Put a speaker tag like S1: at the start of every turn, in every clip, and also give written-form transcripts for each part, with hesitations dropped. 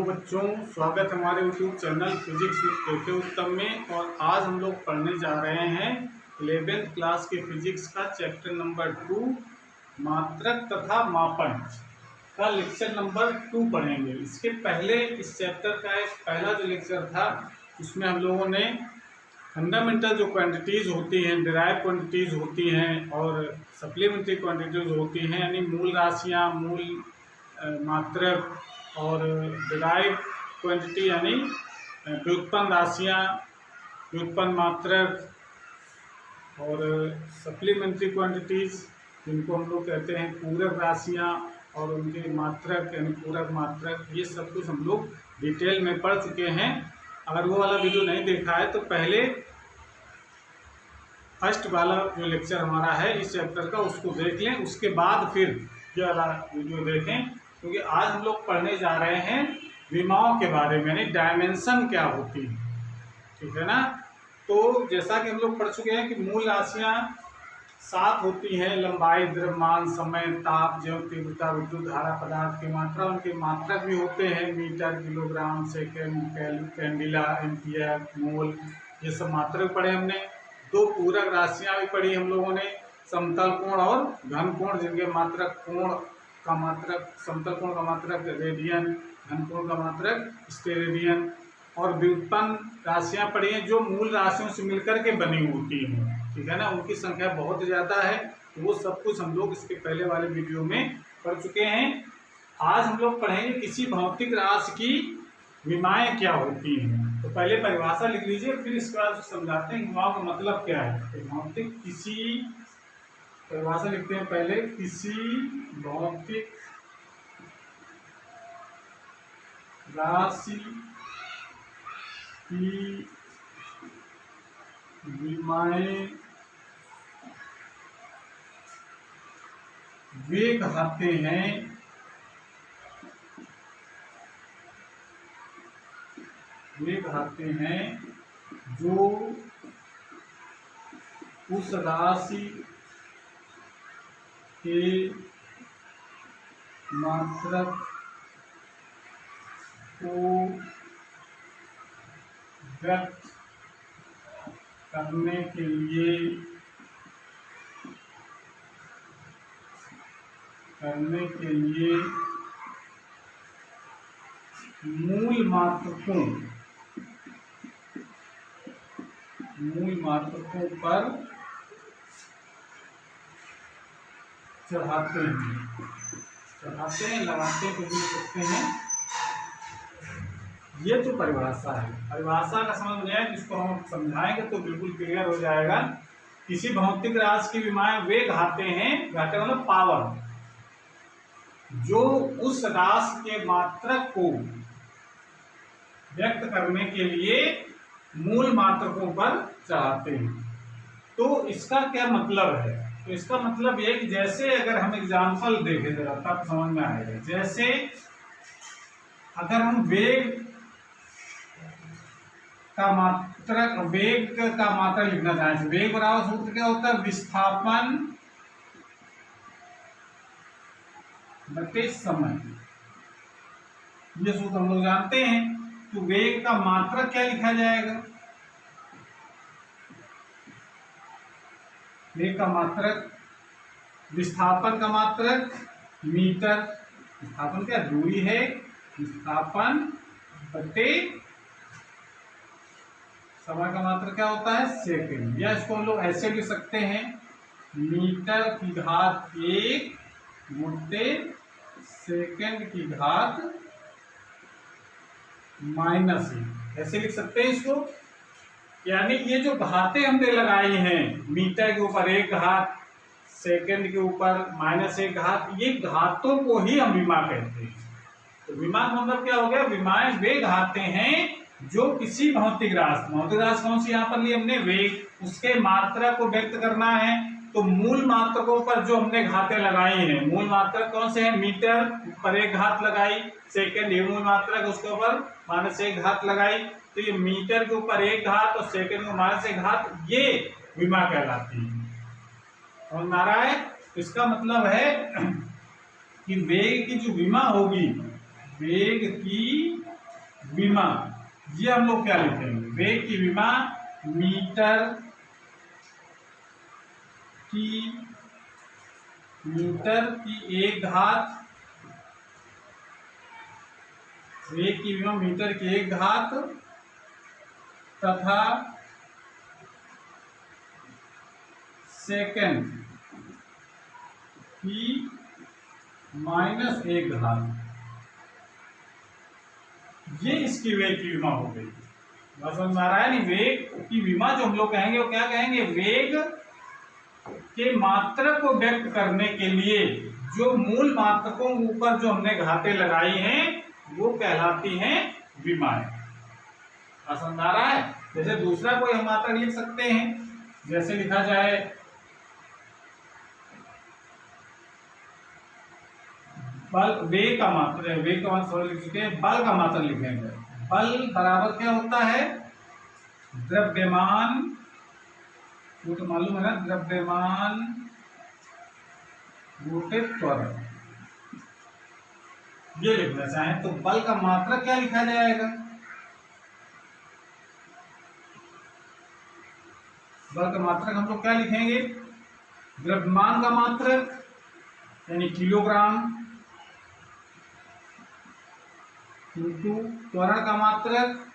S1: बच्चों, स्वागत है हमारे YouTube चैनल फिजिक्स विद उत्तम में। और आज हम लोग पढ़ने जा रहे हैं 11th क्लास के फिजिक्स का चैप्टर नंबर 2 मात्रक तथा मापन का लेक्चर नंबर 2 पढ़ेंगे। इसके पहले इस चैप्टर का एक पहला जो लेक्चर था उसमें हम लोगों ने फंडामेंटल जो क्वांटिटीज़ होती हैं, डिराइव क्वांटिटीज़ होती हैं और सप्लीमेंट्री क्वांटिटीज़ होती हैं, यानी मूल राशियाँ, मूल मात्रक और डिराइव क्वांटिटी यानी व्युत्पन्न राशियाँ, व्युत्पन्न मात्रक और सप्लीमेंट्री क्वांटिटीज़ जिनको हम लोग कहते हैं पूरक राशियाँ और उनके मात्रक यानी पूरक मात्रक, ये सब कुछ हम लोग डिटेल में पढ़ चुके हैं। अगर वो वाला वीडियो नहीं देखा है तो पहले फर्स्ट वाला जो लेक्चर हमारा है इस चैप्टर का उसको देख लें, उसके बाद फिर ये वाला वीडियो देखें, क्योंकि आज हम लोग पढ़ने जा रहे हैं विमाओं के बारे में, यानी डायमेंशन क्या होती है। ठीक है ना। तो जैसा कि हम लोग पढ़ चुके हैं कि मूल राशियाँ 7 होती हैं: लंबाई, द्रव्यमान, समय, ताप, ज्यों, तीव्रता, विद्युत धारा, पदार्थ की मात्रा। उनके मात्रक भी होते हैं: metre, kilogram, second, candela, ampere, mole, ये सब मात्रक पढ़े हमने। 2 पूरक राशियाँ भी पढ़ी हम लोगों ने: समतल कोण और घन कोण, जिनके मात्रक कोण का मात्रक, समतल कोण का मात्रक रेडियन, घन कोण का मात्रक स्टेरेडियन। और व्युत्पन्न राशियाँ पढ़ी हैं जो मूल राशियों से मिलकर के बनी होती हैं। ठीक है ना। उनकी संख्या बहुत ज़्यादा है, तो वो सब कुछ हम लोग इसके पहले वाले वीडियो में पढ़ चुके हैं। आज हम लोग पढ़ेंगे किसी भौतिक राशि की विमाएँ क्या होती हैं। तो पहले परिभाषा लिख लीजिए, फिर इसके बाद समझाते हैं विमाओं का मतलब क्या है। तो भौतिक किसी परिभाषा लिखते हैं पहले, किसी भौतिक राशि की विमाएँ वे कहते हैं जो उस राशि के मात्रक को व्यक्त करने के लिए मूल मात्रकों पर चढ़ाते हैं, लगाते हैं, कुछ भी सकते हैं। ये तो परिभाषा है। परिभाषा का समझ में आया, जिसको हम समझाएंगे तो बिल्कुल क्लियर हो जाएगा। किसी भौतिक राशि की विमाएँ वे घाते हैं, घाते मतलब पावर, जो उस राशि के मात्रक को व्यक्त करने के लिए मूल मात्रकों पर चढ़ाते हैं। तो इसका क्या मतलब है? तो इसका मतलब ये कि जैसे अगर हम एग्जाम्पल देखें जरा तब समझ में आएगा। जैसे अगर हम वेग का मात्रक लिखना चाहें, वेग बराबर सूत्र क्या होता है? विस्थापन बटे समय। ये सूत्र हम लोग जानते हैं। तो वेग का मात्रक क्या लिखा जाएगा? वेग का मात्रक, विस्थापन का मात्रक मीटर, विस्थापन क्या दूरी है, विस्थापन बटे समय का मात्रक क्या होता है? सेकंड। या इसको हम लोग ऐसे लिख सकते हैं, मीटर की घात 1 गुणित सेकंड की घात -1, ऐसे लिख सकते हैं इसको। यानी ये जो घातें हमने लगाई हैं, मीटर के ऊपर 1 घात, सेकंड के ऊपर -1 घात, ये घातों को ही हम विमा कहते हैं। तो विमा का मतलब क्या हो गया? विमाएँ वे घातें हैं जो किसी भौतिक राशि कौन सी यहाँ पर ली हमने? वेग, उसके मात्रा को व्यक्त करना है। तो मूल मात्रकों पर जो हमने घातें लगाई हैं, मूल मात्रक कौन से हैं? मीटर पर 1 घात लगाई, सेकंड ये मूल मात्रक, उसके ऊपर -1 घात लगाई। तो ये मीटर के ऊपर 1 घात और सेकंड को -1 घात, ये विमा कहलाती है। समझ में आ रहा है? इसका मतलब है कि वेग की जो विमा होगी, वेग की विमा, ये हम लोग क्या लिखेंगे? वेग की विमा मीटर की एक घात, वेग की विमा मीटर की एक घात तथा सेकंड की -1 घात, ये इसकी वेग की विमा हो गई। बस समझ आ रहा है? नहीं, वेग की विमा जो हम लोग कहेंगे वो क्या कहेंगे? वेग के मात्रक को व्यक्त करने के लिए जो मूल मात्रकों के ऊपर जो हमने घातें लगाई हैं वो कहलाती हैं विमाएं। समझ आ रहा है? जैसे दूसरा कोई हम मात्रक लिख सकते हैं, जैसे लिखा जाए बल, वेग का मात्रक, वेग का मात्रक लिख चुके हैं, बल का मात्रक लिखेंगे। बल बराबर क्या होता है? द्रव्यमान, वो तो मालूम है ना, द्रव्यमान गुणित त्वरण। ये लिखना चाहें तो बल का मात्रक क्या लिखा जाएगा? बल का मात्रक हम लोग क्या लिखेंगे? द्रव्यमान का मात्रक यानी किलोग्राम इंटू त्वरण का मात्रक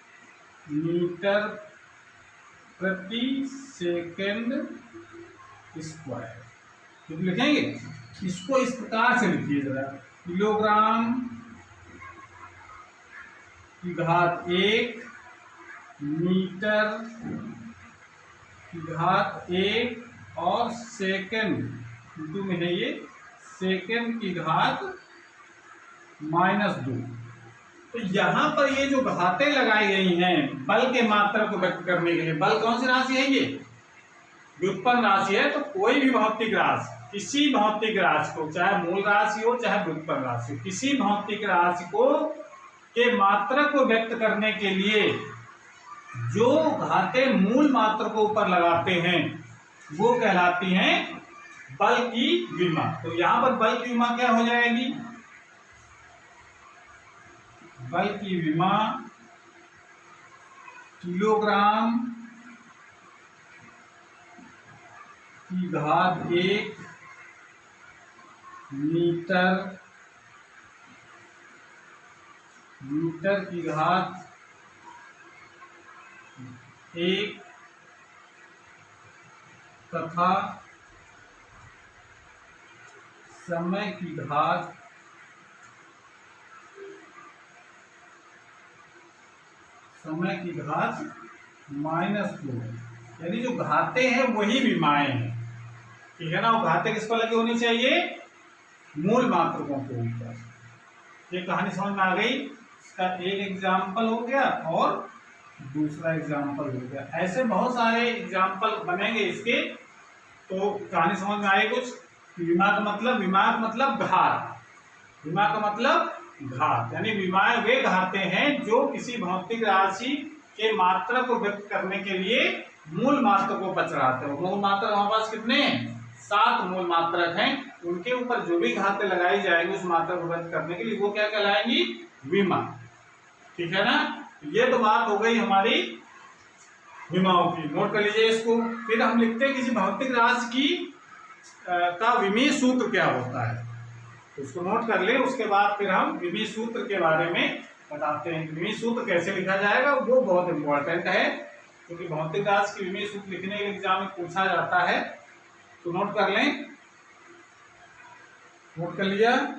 S1: मीटर प्रति सेकंड स्क्वायर। तो लिखेंगे इसको इस प्रकार से लिखिए जरा, किलोग्राम की घात 1 मीटर की घात 1 और सेकंड इंटू में है ये सेकंड की घात -2। तो यहां पर ये जो घातें लगाई गई हैं बल के मात्रा को व्यक्त करने के लिए, बल कौन सी राशि है? ये व्युत्पन्न राशि है। तो कोई भी भौतिक राशि, किसी भौतिक राशि को, चाहे मूल राशि हो चाहे व्युत्पन्न राशि हो, किसी भौतिक राशि को के मात्रा को व्यक्त करने के लिए जो घातें मूल मात्रा को ऊपर लगाते हैं वो कहलाती हैं बल की विमा। तो यहां पर बल की विमा क्या हो जाएगी? बल की विमा किलोग्राम की घात 1 मीटर की घात 1 तथा समय की घात -2। यानी जो घातें हैं वही विमाएं हैं, ठीक है ना? वो घातें किस पर लगी होनी चाहिए? मूल मात्रकों के ऊपर। ये कहानी समझ में आ गई? इसका एक एग्जाम्पल हो गया और दूसरा एग्जाम्पल हो गया। ऐसे बहुत सारे एग्जाम्पल बनेंगे इसके, तो कहानी समझ में आई कुछ? विमा का मतलब घात, विमा का मतलब घात, यानी विमाएं वे घातें हैं जो किसी भौतिक राशि के मात्रा को व्यक्त करने के लिए मूल मात्रक को पचड़ाते हैं। मूल मात्रक हमारे पास कितने हैं? 7 मूल मात्रक हैं। उनके ऊपर जो भी घातें लगाई जाएंगी उस मात्रा को व्यक्त करने के लिए वो क्या कहलाएंगी? विमा। ठीक है ना? ये तो बात हो गई हमारी विमाओं की। नोट कर लीजिए इसको। फिर हम लिखते हैं किसी भौतिक राशि की का विमीय सूत्र क्या होता है, तो उसको नोट कर ले। उसके बाद फिर हम विमीय सूत्र के बारे में बताते हैं। विमीय सूत्र कैसे लिखा जाएगा वो बहुत इंपॉर्टेंट है, क्योंकि भौतिक राशि की विमीय सूत्र लिखने के एग्जाम में पूछा जाता है। तो नोट कर लें। नोट कर लिया?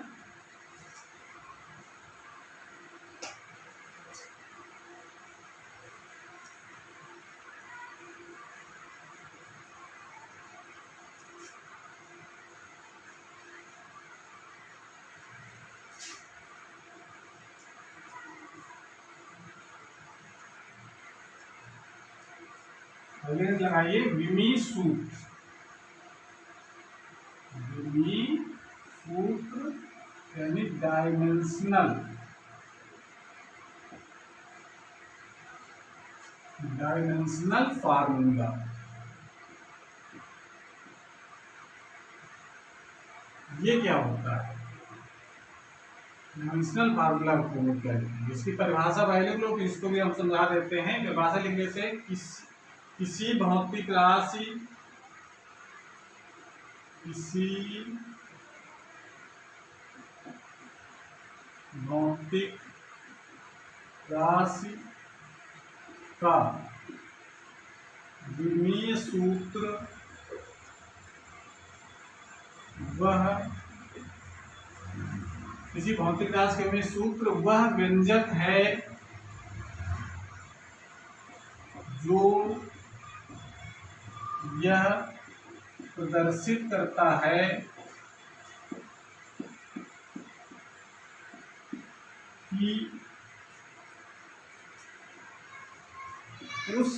S1: लगाइए विमीय सूत्र। विमीय सूत्र यानी डायमेंशनल फार्मूला। ये क्या होता है? डायमेंशनल फार्मूला प्रयोग करें, इसकी परिभाषा पहले लोग, इसको भी हम समझा देते हैं। परिभाषा लिख लेते हैं, किसी भौतिक राशि, किसी भौतिक राशि का विमीय सूत्र वह, किसी भौतिक राशि का विमीय सूत्र वह व्यंजक है जो यह प्रदर्शित करता है कि उस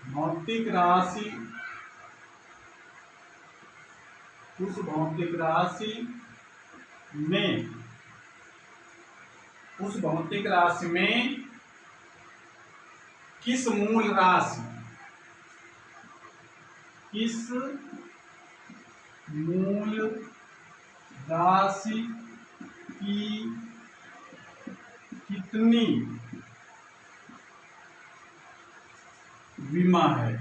S1: भौतिक राशि में किस मूल राशि की कितनी विमा है।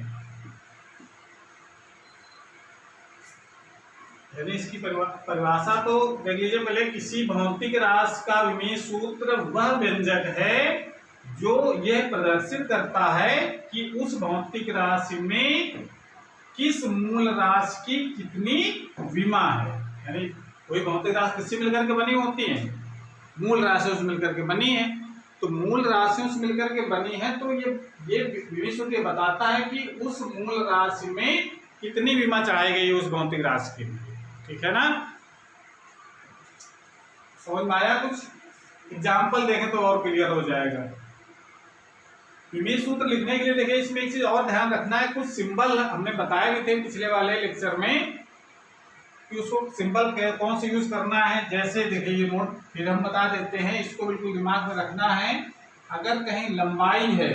S1: यानी इसकी परिभाषा तो देख लीजिए पहले, किसी भौतिक राशि का विमीय सूत्र वह व्यंजक है जो यह प्रदर्शित करता है कि उस भौतिक राशि में किस मूल राशि की कितनी विमा है। यानी कोई भौतिक राशि किससे मिलकर के बनी होती है, मूल राशियों से मिलकर के बनी है। तो मूल राशियों से मिलकर के बनी है, तो ये विमीय सूत्र ये बताता है कि उस मूल राशि में कितनी विमा चढ़ाई गई है उस भौतिक राशि के लिए। ठीक है ना, समझ में आया? कुछ एग्जाम्पल देखें तो और क्लियर हो जाएगा। विमीय सूत्र लिखने के लिए देखिए, इसमें एक चीज और ध्यान रखना है, कुछ सिंबल हमने बताए भी थे पिछले वाले लेक्चर में कि उसको सिंबल कौन से यूज करना है। जैसे देखिए ये नोट फिर हम बता देते हैं, इसको बिल्कुल दिमाग में रखना है। अगर कहीं लंबाई है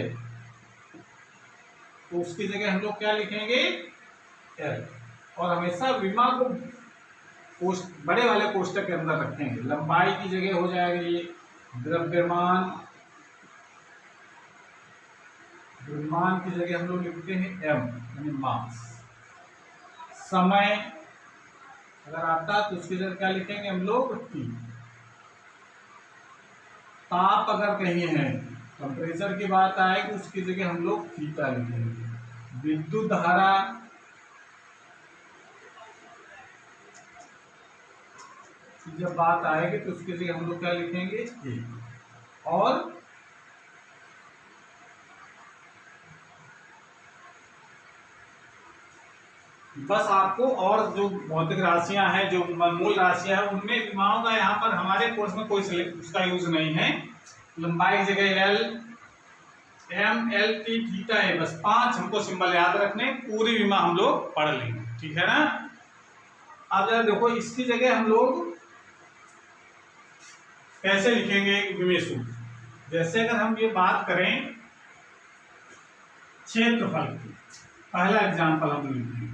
S1: तो उसकी जगह हम लोग क्या लिखेंगे, एल। और हमेशा विमा को बड़े वाले कोष्टक के अंदर रखेंगे। लंबाई की जगह हो जाएगा ये द्रव्यमान, द्रव्यमान की जगह हम लोग लिखते हैं एम यानी मास। समय अगर आता तो उसकी जगह क्या लिखेंगे हम लोग, टी। ताप अगर कहीं है, टेम्परेचर की बात आएगी, उसकी जगह हम लोग थीटा लिखेंगे। विद्युत धारा जब बात आएगी तो उसकी जगह हम लोग क्या लिखेंगे, ए। और बस आपको और जो भौतिक राशियां हैं, जो मूल राशियां हैं, उनमें विमाओं का यहाँ पर हमारे कोर्स में कोई उसका यूज नहीं है। लंबाई की जगह L, M, L, T, theta है, बस 5 हमको सिंबल याद रखने, पूरी विमा हम लोग पढ़ लेंगे। ठीक है ना। अब जरा देखो, इसकी जगह हम लोग कैसे लिखेंगे विमीय सूत्र। जैसे अगर हम ये बात करें क्षेत्रफल की, पहला एग्जाम्पल हम लिखेंगे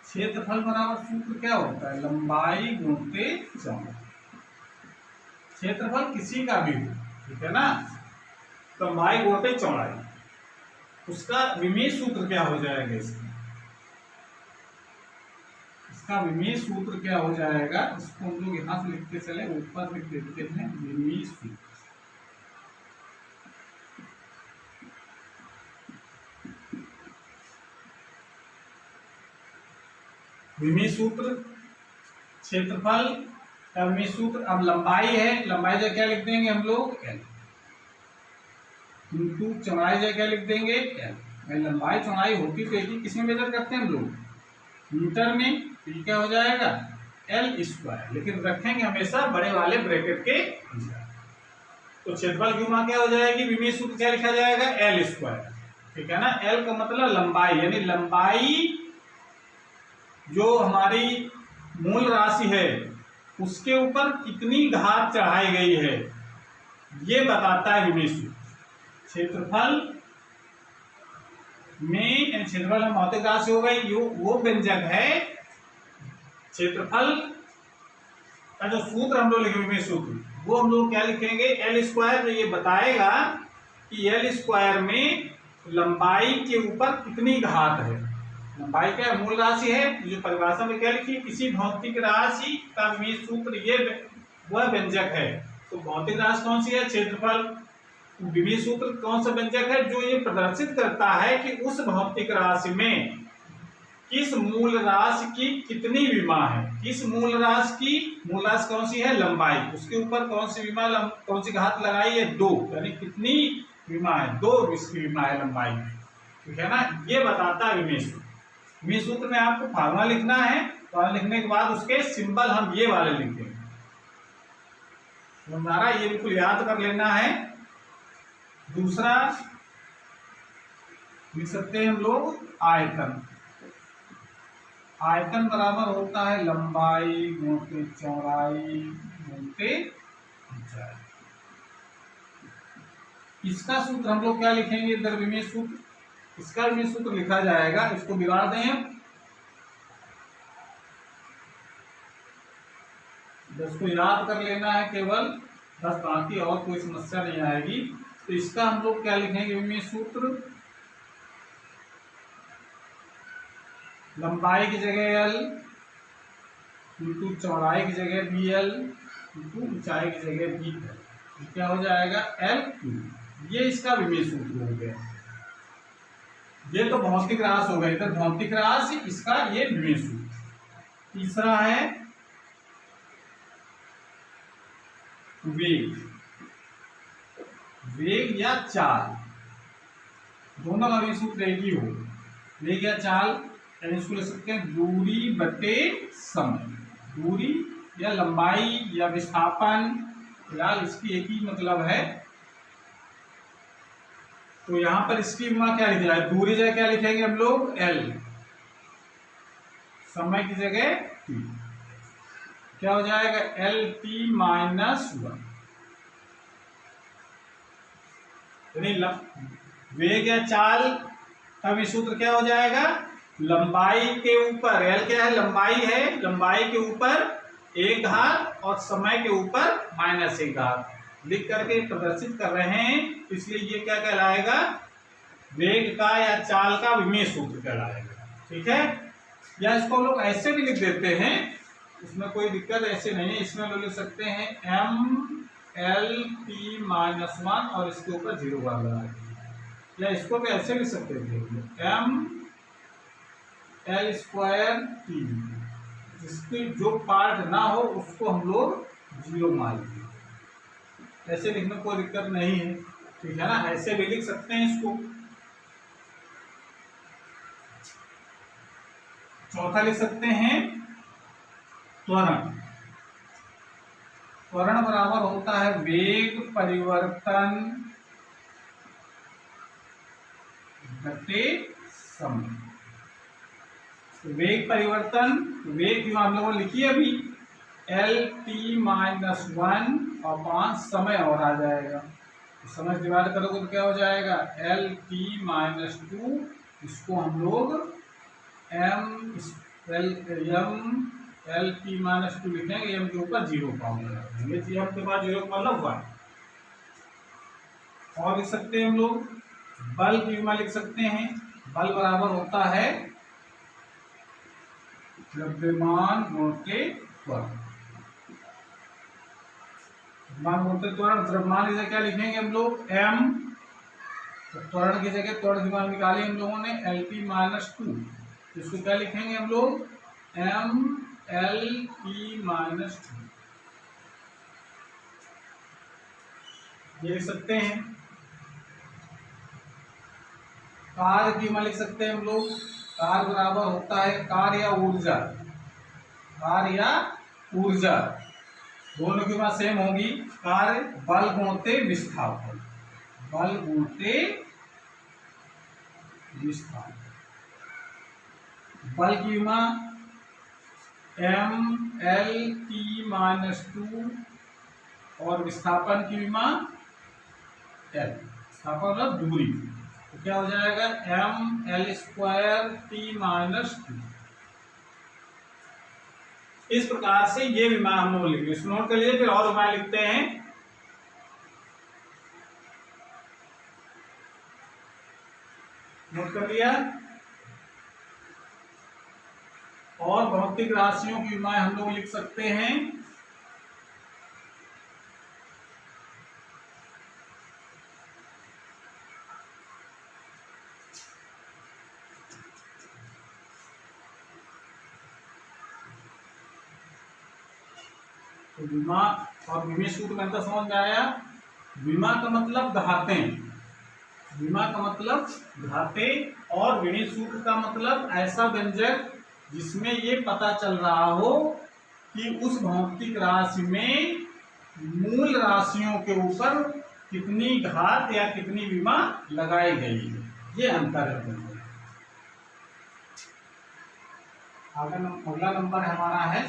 S1: क्षेत्रफल बराबर सूत्र क्या होता है, लंबाई गुणित चौड़ाई। क्षेत्रफल किसी का भी हो, ठीक है ना, लंबाई गुणित चौड़ाई, उसका विमीय सूत्र क्या हो जाएगा, इसका विमीय सूत्र क्या हो जाएगा। इसको हम लोग यहां से लिखते चले, ऊपर लिख देते हैं विमीय सूत्र। विमीय सूत्र क्षेत्रफल का विमीय सूत्र। अब लंबाई है, लंबाई जगह क्या लिख देंगे हम लोग, एल। इंटू चौड़ाई जगह क्या लिख देंगे, एल। लंबाई चौड़ाई होती तो एक ही किसमें मेजर करते हैं हम लोग, मीटर में। तो क्या हो जाएगा, एल स्क्वायर, लेकिन रखेंगे हमेशा बड़े वाले ब्रैकेट के अंदर। तो क्षेत्रफल की विमा क्या हो जाएगी, विमीय सूत्र क्या लिखा जाएगा, एल स्क्वायर। ठीक है ना। एल का मतलब लंबाई, यानी लंबाई जो हमारी मूल राशि है उसके ऊपर कितनी घात चढ़ाई गई है, ये बताता है विमीय सूत्र। क्षेत्रफल में, क्षेत्रफल में भौतिक राशि हो गई, वो व्यंजक है क्षेत्रफल का जो सूत्र हम लोग लिखेंगे सूत्र, वो हम लोग क्या लिखेंगे, एल स्क्वायर। जो ये बताएगा कि एल स्क्वायर में लंबाई के ऊपर कितनी घात है। लंबाई क्या मूल राशि है, जो परिभाषा में क्या लिखी, किसी भौतिक राशि का विमेय सूत्र ये वह व्यंजक है। तो भौतिक राशि कौन सी है, क्षेत्रफल। विमेय सूत्र कौन सा व्यंजक है, जो ये प्रदर्शित करता है कि उस भौतिक राशि में किस मूल राशि की कितनी विमा है। किस मूल राशि की, मूल राशि कौन सी है, लंबाई, उसके ऊपर कौन सी विमा, कौन सी घात लगाई है, 2, यानी कितनी विमा है, 2 इसकी विमा है लंबाई, ठीक है ना। ये बताता है विमेय सूत्र। विमेय सूत्र में आपको फार्मूला लिखना है, फार्मूला लिखने के बाद उसके सिंबल हम ये वाले लिखेंगे। हमारा ये बिल्कुल याद कर लेना है। दूसरा लिख सकते हैं हम लोग आयतन। आयतन बराबर होता है लंबाई गुणित चौड़ाई गुणित ऊंचाई। इसका सूत्र हम लोग क्या लिखेंगे, द्रव्यमेय सूत्र। इसका विमेय सूत्र लिखा जाएगा, इसको बिगाड़ दें, इसको याद कर लेना है केवल, बस बाकी और कोई समस्या नहीं आएगी। तो इसका हम लोग क्या लिखेंगे विमेय सूत्र, लंबाई की जगह L इंटू चौड़ाई की जगह BL इंटू ऊंचाई की जगह B है, क्या हो जाएगा L3। ये इसका विमेय सूत्र हो गया। ये तो भौतिक राशि हो गई, इधर भौतिक राशि, इसका ये विमेय सूत्र। तीसरा है वेग। वेग या चाल, दोनों का विमेय सूत्र एक ही हो। वेग या चाल इसको ले सकते हैं दूरी बटे समय। दूरी या लंबाई या विस्थापन, फिलहाल इसकी एक ही मतलब है। तो यहां पर इसकी विमा क्या लिखा है, दूरी जगह क्या लिखेंगे हम लोग L, समय की जगह T, क्या हो जाएगा LT-1। वेग या चाल का भी सूत्र क्या हो जाएगा, लंबाई के ऊपर, L क्या है, लंबाई है, लंबाई के ऊपर 1 घात और समय के ऊपर -1 घात लिख करके प्रदर्शित कर रहे हैं, इसलिए ये क्या कहलाएगा, वेग का या चाल का विमेय सूत्र कहलाएगा, ठीक है। या इसको हम लोग ऐसे भी लिख देते हैं, इसमें कोई दिक्कत ऐसे नहीं है। इसमें लोग लिख सकते हैं MLT-1 और इसके ऊपर 0 बार लगा, या इसको भी ऐसे लिख सकते थे ML² जिसकी जो पार्ट ना हो उसको हम लोग 0 मान लेंगे। ऐसे लिखने में कोई दिक्कत नहीं है, ठीक है ना। ऐसे भी लिख सकते हैं इसको। चौथा लिख सकते हैं त्वरण। त्वरण बराबर होता है वेग परिवर्तन बटे समय। वेग परिवर्तन, वेग जो हम लोगों ने लिखी है अभी LT-1 और समय और आ जाएगा, तो समय डिवाइड करोगे तो क्या हो जाएगा LT-2। इसको हम लोग LT-2 लिखेंगे, m के ऊपर 0 पाऊंगा, m के बाद 0 का मतलब 1। और लिख सकते हैं हम लोग बल की विमा लिख सकते हैं। बल बराबर होता है द्रव्यमान गुणित त्वरण। द्रव्यमान की जगह क्या लिखेंगे हम लोग m, तो त्वरण की जगह त्वरण की मान निकाली हम लोगों ने LT-2, इसको क्या लिखेंगे हम लोग MLT-2, ये लिख सकते हैं। कार्य की मान लिख सकते हैं हम लोग, कार्य बराबर होता है कार्य या ऊर्जा, कार्य या ऊर्जा दोनों की मान सेम होगी। कार्य बल गुणित विस्थापन, बल गुणित विस्थापन। बल की मान MLT-2 और विस्थापन की मान L, विस्थापन मतलब दूरी, तो क्या हो जाएगा ML² T-2। इस प्रकार से ये विमा हम लोग लिखेंगे। इसको नोट कर लीजिए। फिर और विमा लिखते हैं। नोट कर लिया। और भौतिक राशियों की विमाएं हम लोग लिख सकते हैं। तो विमा और विमे सूत्र में अंतर समझ में आया। विमा का मतलब घातें, विमा का मतलब घातें, और विमे सूत्र का मतलब ऐसा व्यंजक जिसमें ये पता चल रहा हो कि उस भौतिक राशि में मूल राशियों के ऊपर कितनी घात या कितनी विमा लगाई गई है, ये अंतर है। अगला नंबर हमारा है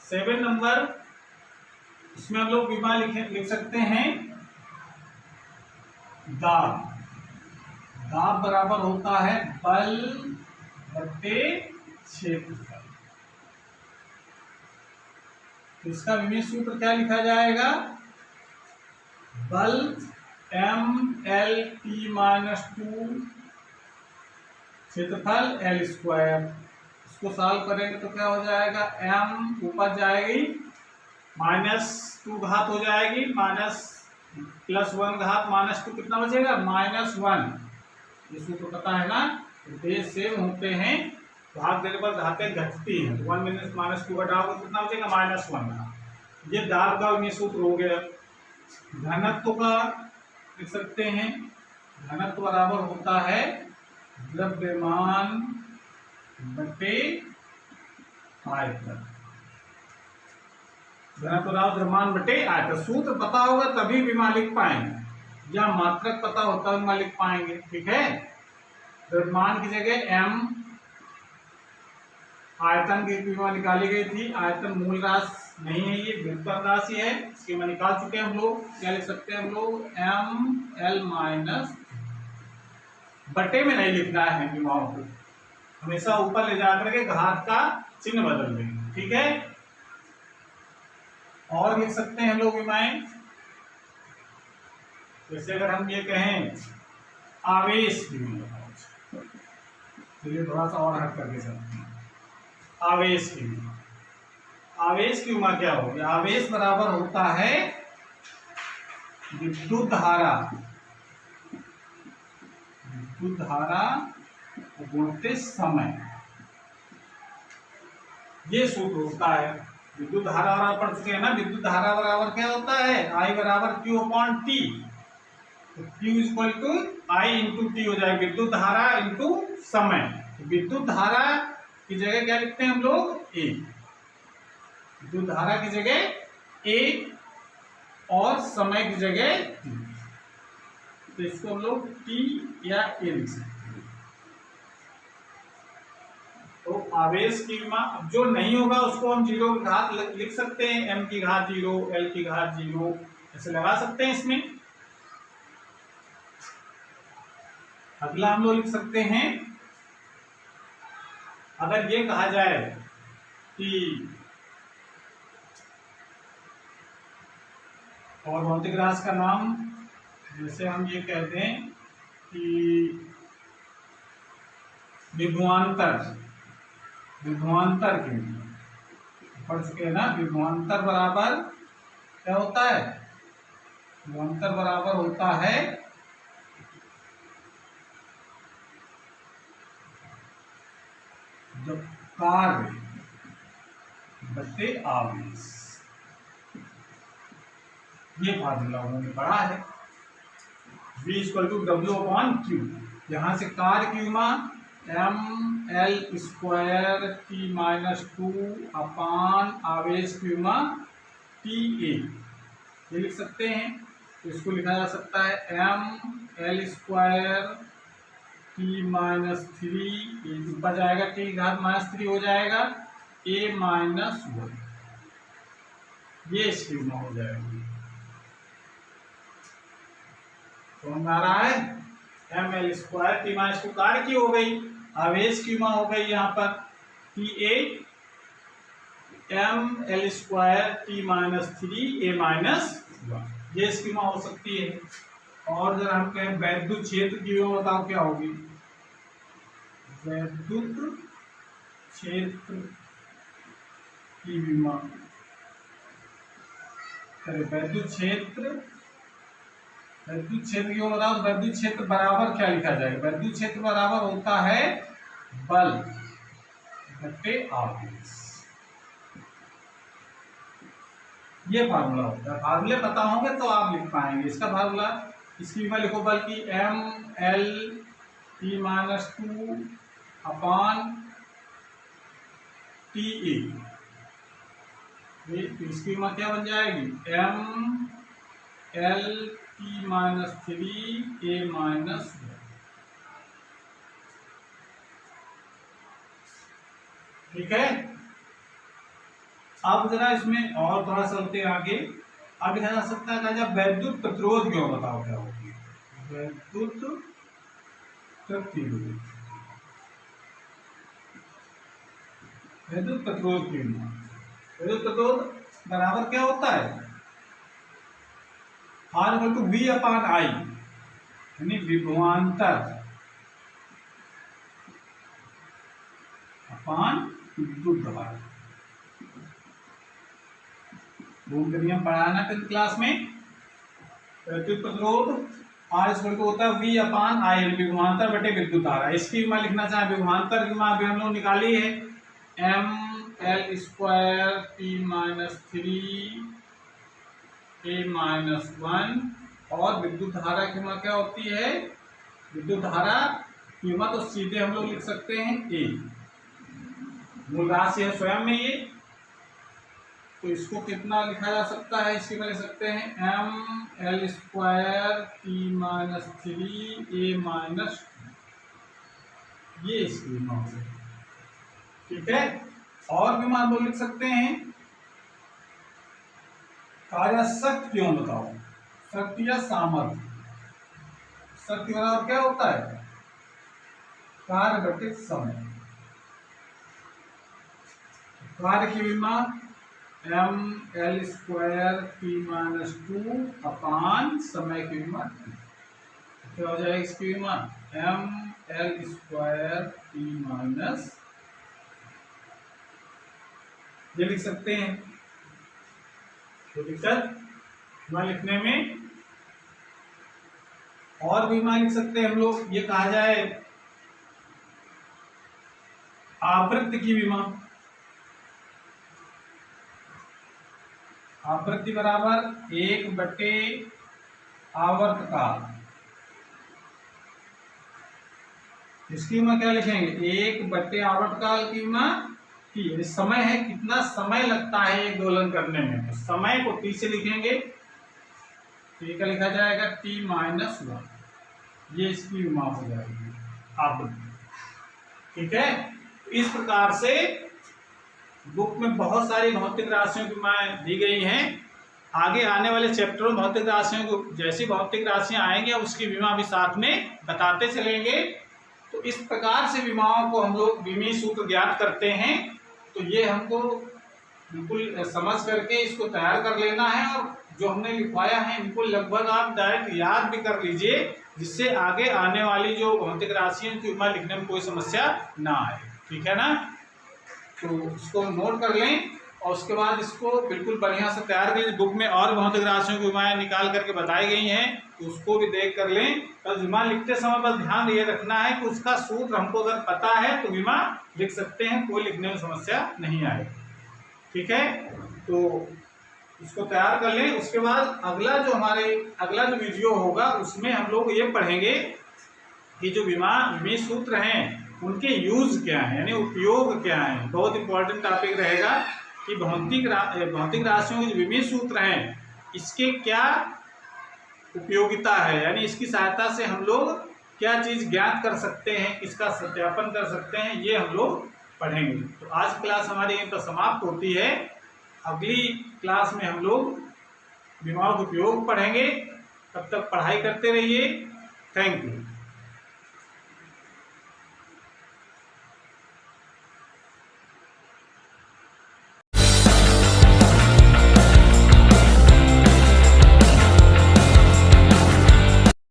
S1: 7 नंबर। इसमें हम लोग विमा लिख सकते हैं दाब। दाब बराबर होता है बल बटे क्षेत्रफल। तो इसका विमेय सूत्र क्या लिखा जाएगा? बल MLT-2 क्षेत्रफल L स्क्वायर। इसको सॉल्व करेंगे तो क्या हो जाएगा? m ऊपर जाएगी, -2 घात हो जाएगी, +1 घात -2 कितना बचेगा? -1। ये सूत्र पता है ना? बेस सेम होते हैं, भाग देने पर घातें घटती हैं। तो 1 - -2 घटाओगे कितना बचेगा? -1। ये दाब का विमेय सूत्र हो गया। घनत्व का लिख सकते हैं। घनत्व बराबर होता है द्रव्यमान बटे आयतन। घनत्व बराबर द्रव्यमान बटे आयतन। सूत्र पता होगा तभी विमा लिख पाएंगे, या मात्रक पता होता है विमा लिख पाएंगे। ठीक है। द्रव्यमान की जगह m, आयतन की विमा निकाली गई थी। आयतन मूल राशि नहीं है, ये व्युत्पन्न राशि है, इसकी विमा निकाल चुके हैं हम लोग। क्या लिख सकते हैं हम लोग? ML- बटे में नहीं लिखना है विमाओं को, हमेशा ऊपर ले जाकर के घात का चिन्ह बदल देंगे। ठीक है। और लिख सकते हैं हम लोग विमाएं, जैसे अगर हम ये कहें आवेश की विमा, चलिए थोड़ा सा और हट करके चलते हैं। आवेश की विमा, आवेश की विमा क्या होगी? आवेश बराबर होता है विद्युत धारा, विद्युत धारा गुणित समय। ये सूत्र होता है। विद्युत धारा बराबर पढ़ चुके हैं ना? विद्युत धारा बराबर क्या होता है? I बराबर Q/T। तो Q = I × T हो जाएगा, विद्युत धारा इंटू समय। विद्युत धारा की जगह क्या लिखते हैं हम लोग? A। विद्युत धारा की जगह A और समय की जगह T। तो इसको हम लोग T या A लिख सकते हैं। तो आवेश की विमा, जो नहीं होगा उसको हम 0 की घात लिख सकते हैं। m की घात 0, L की घात 0 ऐसे लगा सकते हैं इसमें। अगला हम लोग लिख सकते हैं, अगर ये कहा जाए कि और भौतिक राशि का नाम, जैसे हम ये कहते हैं कि विभवांतर, विभवांतर की पढ़ चुके हैं ना? विभवांतर बराबर क्या होता है? विभवांतर बराबर होता है जब कार्य बटे आवेश। ये फार्मूला उन्होंने पढ़ा है। V = W/Q। यहां से कार्य की विमा ML² T-2 आवेश की विमा TA, ये लिख सकते हैं। तो इसको लिखा जा सकता है ML² T-3, ये ऊपर जाएगा T की घात -3 हो जाएगा, A-1। ये इसकी विमा हो जाएगी। समझ आ रहा है? ML² T-2 कार्य की हो गई, आवेश की विमा हो गई यहाँ पर। T A M L square T minus 3 A minus 1, ये इसकी विमा हो सकती है। और जरा हम कहें वैद्युत क्षेत्र की विमा बताओ क्या होगी। वैद्युत क्षेत्र की विमा, वैद्युत क्षेत्र की विमा बताओ। वैद्युत क्षेत्र बराबर क्या लिखा जाएगा। वैद्युत क्षेत्र बराबर होता है बल बटे आवेश, ये फार्मूला होता है। फार्मूले पता होंगे तो आप लिख पाएंगे इसका फार्मूला। इसकी विमा लिखो बल की M L T minus 2 upon T A. इसकी विमा क्या बन जाएगी, M L T minus 3 A minus 1। ठीक है। अब जरा इसमें और थोड़ा चलते हैं आगे। अब लिखा जा सकता है जब वैद्युत प्रतिरोध क्यों बताओ क्या होगी। वैद्युत प्रतिरोध, वैद्युत प्रतिरोध की विमा। वैद्युत प्रतिरोध बराबर क्या होता है, R equal to V upon I, यानी विभवांतर अपॉन विद्युत धारा। भूल के नियम पढ़ाना 10th क्लास में। वैद्युत प्रतिरोध आर इक्वल टू होता है वी अपॉन आई, विभवांतर बटे विद्युत धारा। इसकी विमा लिखना चाहे, विभवांतर की विमा अभी हम लोग निकाली है, M L square T minus 3 A minus 1। और विद्युत धारा की विमा क्या होती है, विद्युत धारा की विमा तो सीधे हम लोग लिख सकते हैं ए, मूल राशि है स्वयं में ये, तो इसको कितना लिखा जा सकता है, इसके में लिख सकते हैं M L square T minus 3 A minus, ये इसकी विमा हो गई। ठीक है। और विमा हम लोग लिख सकते हैं कार्य शक्ति क्यों बताओ, शक्ति या सामर्थ्य। शक्ति बराबर क्या होता है, कार्य बटे समय। कार्य की विमा M L square T minus 2 upon समय की विमा क्या हो जाएगा, इसकी विमा M L square T minus, ये लिख सकते हैं। तो दिक्कत विमा लिखने में। और भी विमा लिख सकते हैं हम लोग, ये कहा जाए आवृत्ति की विमा। आवृत्ति बराबर 1 बटे आवर्तकाल। इसकी विमा क्या लिखेंगे, 1 बटे आवर्तकाल की विमा की समय है, कितना समय लगता है एक दोलन करने में, तो समय को टी से लिखेंगे, टी का लिखा जाएगा टी माइनस 1, ये इसकी विमा हो जाएगी आवृत्ति। ठीक है। इस प्रकार से बुक में बहुत सारी भौतिक राशियों की विमाएं दी गई हैं। आगे आने वाले चैप्टरों में भौतिक राशियों को, जैसी भौतिक राशियां आएंगे उसकी विमा भी साथ में बताते चलेंगे। तो इस प्रकार से विमाओं को हम लोग विमीय सूत्र ज्ञात करते हैं। तो ये हमको बिल्कुल समझ करके इसको तैयार कर लेना है, और जो हमने लिखवाया है इनको लगभग आप डायरेक्ट याद भी कर लीजिए, जिससे आगे आने वाली जो भौतिक राशियों की विमा लिखने में कोई समस्या ना आए। ठीक है ना। तो इसको नोट कर लें और उसके बाद इसको बिल्कुल बढ़िया से तैयार कर लें। बुक में और भौतिक राशियों की विमाएं निकाल करके बताई गई हैं, तो उसको भी देख कर लें। तो विमा लिखते समय बस ध्यान ये रखना है कि उसका सूत्र हमको अगर पता है तो विमा लिख सकते हैं, कोई लिखने में समस्या नहीं आए। ठीक है। तो इसको तैयार कर लें। उसके बाद अगला जो वीडियो होगा उसमें हम लोग ये पढ़ेंगे कि जो विमीय सूत्र हैं उनके यूज क्या है, यानी उपयोग क्या है। बहुत इंपॉर्टेंट टॉपिक रहेगा कि भौतिक राशियों के जो विमीय सूत्र हैं इसके क्या उपयोगिता है, यानी इसकी सहायता से हम लोग क्या चीज़ ज्ञात कर सकते हैं, इसका सत्यापन कर सकते हैं, ये हम लोग पढ़ेंगे। तो आज क्लास हमारी यहीं पर समाप्त होती है। अगली क्लास में हम लोग विमाओं का उपयोग पढ़ेंगे। तब तक पढ़ाई करते रहिए। Thank you.